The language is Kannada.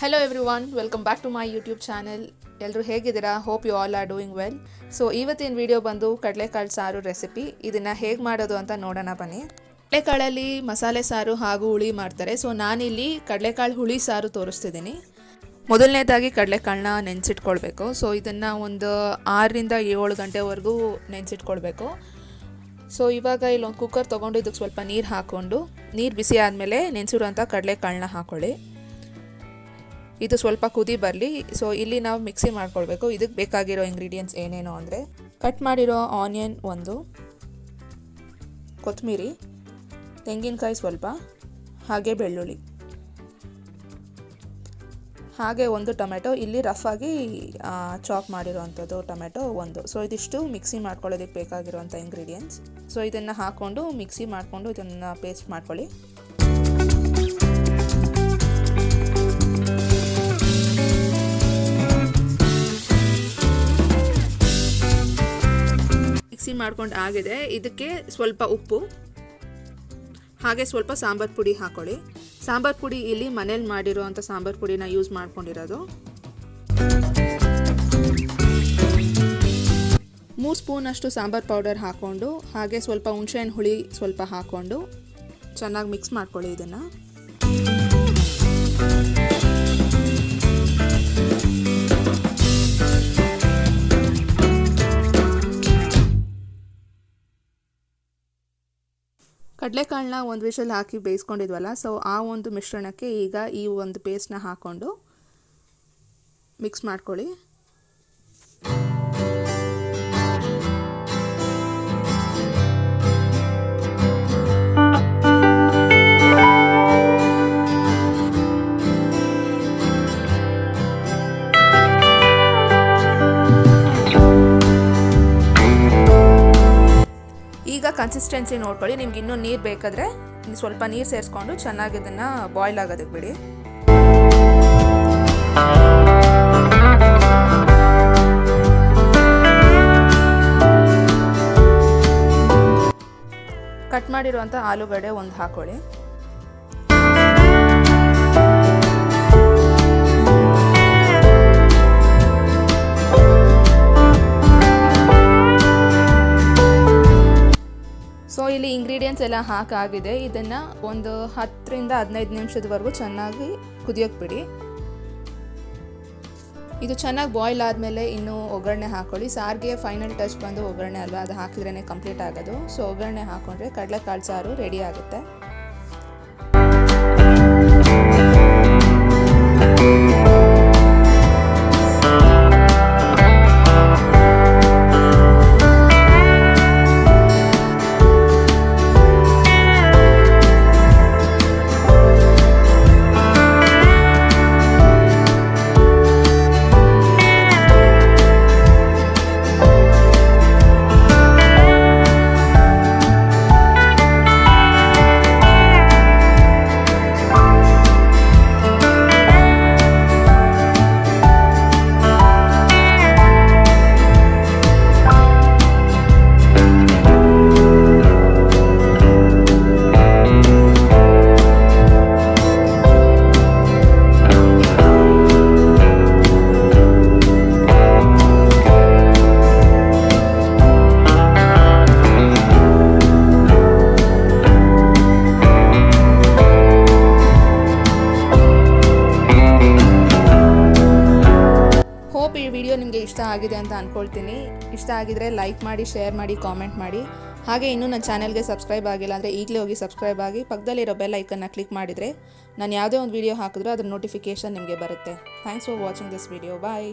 Hello everyone, welcome back to my YouTube channel. ಎಲ್ಲರೂ ಹೇಗಿದ್ದೀರಾ? Hope you all are doing well. So ಇವತ್ತಿನ ವಿಡಿಯೋ ಬಂದು ಕಡಲೆಕಾಳು ಸಾರು ರೆಸಿಪಿ. ಇದನ್ನು ಹೇಗೆ ಮಾಡೋದು ಅಂತ ನೋಡೋಣ ಬನ್ನಿ. ಕಡಲೆಕಾಳಲ್ಲಿ ಮಸಾಲೆ ಸಾರು ಹಾಗೂ ಹುಳಿ ಮಾಡ್ತಾರೆ. ಸೊ ನಾನಿಲ್ಲಿ ಕಡಲೆಕಾಳು ಹುಳಿ ಸಾರು ತೋರಿಸ್ತಿದ್ದೀನಿ. ಮೊದಲನೇದಾಗಿ ಕಡಲೆಕಾಳನ್ನ ನೆನೆಸಿಟ್ಕೊಳ್ಬೇಕು. ಸೊ ಇದನ್ನು ಒಂದು 6 ರಿಂದ 7 ಗಂಟೆವರೆಗೂ ನೆನೆಸಿಟ್ಕೊಳ್ಬೇಕು. ಸೊ ಇವಾಗ ಇಲ್ಲೊಂದು ಕುಕ್ಕರ್ ತೊಗೊಂಡು ಇದಕ್ಕೆ ಸ್ವಲ್ಪ ನೀರು ಹಾಕ್ಕೊಂಡು ನೀರು ಬಿಸಿ ಆದಮೇಲೆ ನೆನೆಸಿರುವಂಥ ಕಡಲೆಕಾಳನ್ನ ಹಾಕ್ಕೊಳ್ಳಿ. ಇದು ಸ್ವಲ್ಪ ಕುದಿ ಬರಲಿ. ಸೊ ಇಲ್ಲಿ ನಾವು ಮಿಕ್ಸಿ ಮಾಡ್ಕೊಳ್ಬೇಕು. ಇದಕ್ಕೆ ಬೇಕಾಗಿರೋ ಇಂಗ್ರೀಡಿಯೆಂಟ್ಸ್ ಏನೇನು ಅಂದರೆ ಕಟ್ ಮಾಡಿರೋ ಆನಿಯನ್ 1, ಕೊತ್ತಂಬರಿ, ತೆಂಗಿನಕಾಯಿ ಸ್ವಲ್ಪ, ಹಾಗೆ ಬೆಳ್ಳುಳ್ಳಿ, ಹಾಗೆ 1 ಟೊಮೆಟೊ. ಇಲ್ಲಿ ರಫಾಗಿ ಚಾಪ್ ಮಾಡಿರೋವಂಥದ್ದು ಟೊಮೆಟೊ 1. ಸೊ ಇದಿಷ್ಟು ಮಿಕ್ಸಿ ಮಾಡ್ಕೊಳ್ಳೋದಕ್ಕೆ ಬೇಕಾಗಿರೋವಂಥ ಇಂಗ್ರೀಡಿಯೆಂಟ್ಸ್. ಸೊ ಇದನ್ನು ಹಾಕ್ಕೊಂಡು ಮಿಕ್ಸಿ ಮಾಡಿಕೊಂಡು ಇದನ್ನು ಪೇಸ್ಟ್ ಮಾಡ್ಕೊಳ್ಳಿ. ಮಿಕ್ಸಿ ಮಾಡ್ಕೊಂಡು ಆಗಿದೆ. ಇದಕ್ಕೆ ಸ್ವಲ್ಪ ಉಪ್ಪು ಹಾಗೆ ಸ್ವಲ್ಪ ಸಾಂಬಾರು ಪುಡಿ ಹಾಕೊಳ್ಳಿ. ಸಾಂಬಾರು ಪುಡಿ ಇಲ್ಲಿ ಮನೇಲಿ ಮಾಡಿರೋವಂಥ ಸಾಂಬಾರು ಪುಡಿನ ಯೂಸ್ ಮಾಡ್ಕೊಂಡಿರೋದು. 3 ಸ್ಪೂನ್ ಅಷ್ಟು ಸಾಂಬಾರು ಪೌಡರ್ ಹಾಕ್ಕೊಂಡು ಹಾಗೆ ಸ್ವಲ್ಪ ಹುಣಸೆಹಣ್ಣು ಹುಳಿ ಸ್ವಲ್ಪ ಹಾಕ್ಕೊಂಡು ಚೆನ್ನಾಗಿ ಮಿಕ್ಸ್ ಮಾಡ್ಕೊಳ್ಳಿ. ಇದನ್ನು ಕಡಲೆಕಾಳನ್ನ 1 ವಿಷಲ್ ಹಾಕಿ ಬೇಯಿಸ್ಕೊಂಡಿದ್ವಲ್ಲ, ಸೊ ಆ ಒಂದು ಮಿಶ್ರಣಕ್ಕೆ ಈಗ ಈ ಒಂದು ಪೇಸ್ಟ್ನ ಹಾಕ್ಕೊಂಡು ಮಿಕ್ಸ್ ಮಾಡ್ಕೊಳ್ಳಿ. ಈಗ ಕನ್ಸಿಸ್ಟೆನ್ಸಿ ನೋಡ್ಕೊಳ್ಳಿ. ನಿಮ್ಗೆ ಇನ್ನೂ ನೀರು ಬೇಕಾದರೆ ಸ್ವಲ್ಪ ನೀರು ಸೇರಿಸ್ಕೊಂಡು ಚೆನ್ನಾಗಿ ಇದನ್ನು ಬಾಯ್ಲ್ ಆಗೋದಕ್ಕೆ ಬಿಡಿ. ಕಟ್ ಮಾಡಿರುವಂಥ ಆಲೂಗಡ್ಡೆ 1 ಹಾಕೊಳ್ಳಿ. ಸೊ ಇಲ್ಲಿ ಇಂಗ್ರೀಡಿಯೆಂಟ್ಸ್ ಎಲ್ಲ ಹಾಕಾಗಿದೆ. ಇದನ್ನು ಒಂದು 10 ರಿಂದ 15 ನಿಮಿಷದವರೆಗೂ ಚೆನ್ನಾಗಿ ಕುದಿಯೋಕ್ಕೆ ಬಿಡಿ. ಇದು ಚೆನ್ನಾಗಿ ಬಾಯ್ಲ್ ಆದಮೇಲೆ ಇನ್ನು ಒಗ್ಗರಣೆ ಹಾಕ್ಕೊಳ್ಳಿ. ಸಾರಿಗೆ ಫೈನಲ್ ಟಚ್ ಬಂದು ಒಗ್ಗರಣೆ ಅಲ್ವಾ, ಅದು ಹಾಕಿದ್ರೇ ಕಂಪ್ಲೀಟ್ ಆಗೋದು. ಸೊ ಒಗ್ಗರಣೆ ಹಾಕ್ಕೊಂಡ್ರೆ ಕಡಲೆಕಾಳು ಸಾರು ರೆಡಿ ಆಗುತ್ತೆ. ಈ ವಿಡಿಯೋ ನಿಮಗೆ ಇಷ್ಟ ಆಗಿದೆ ಅಂತ ಅಂದ್ಕೊಳ್ತೀನಿ. ಇಷ್ಟ ಆಗಿದ್ರೆ ಲೈಕ್ ಮಾಡಿ, ಶೇರ್ ಮಾಡಿ, ಕಾಮೆಂಟ್ ಮಾಡಿ. ಹಾಗೆ ಇನ್ನೂ ನನ್ನ ಚಾನಲ್ಗೆ ಸಬ್ಸ್ಕ್ರೈಬ್ ಆಗಿಲ್ಲ ಅಂದರೆ ಈಗಲೇ ಹೋಗಿ ಸಬ್ಸ್ಕ್ರೈಬ್ ಆಗಿ ಪಕ್ಕದಲ್ಲಿರೋ ಬೆಲ್ ಐಕನ್ನ ಕ್ಲಿಕ್ ಮಾಡಿದರೆ ನಾನು ಯಾವುದೇ ಒಂದು ವಿಡಿಯೋ ಹಾಕಿದ್ರೂ ಅದರ ನೋಟಿಫಿಕೇಷನ್ ನಿಮಗೆ ಬರುತ್ತೆ. Thanks for watching this video. Bye.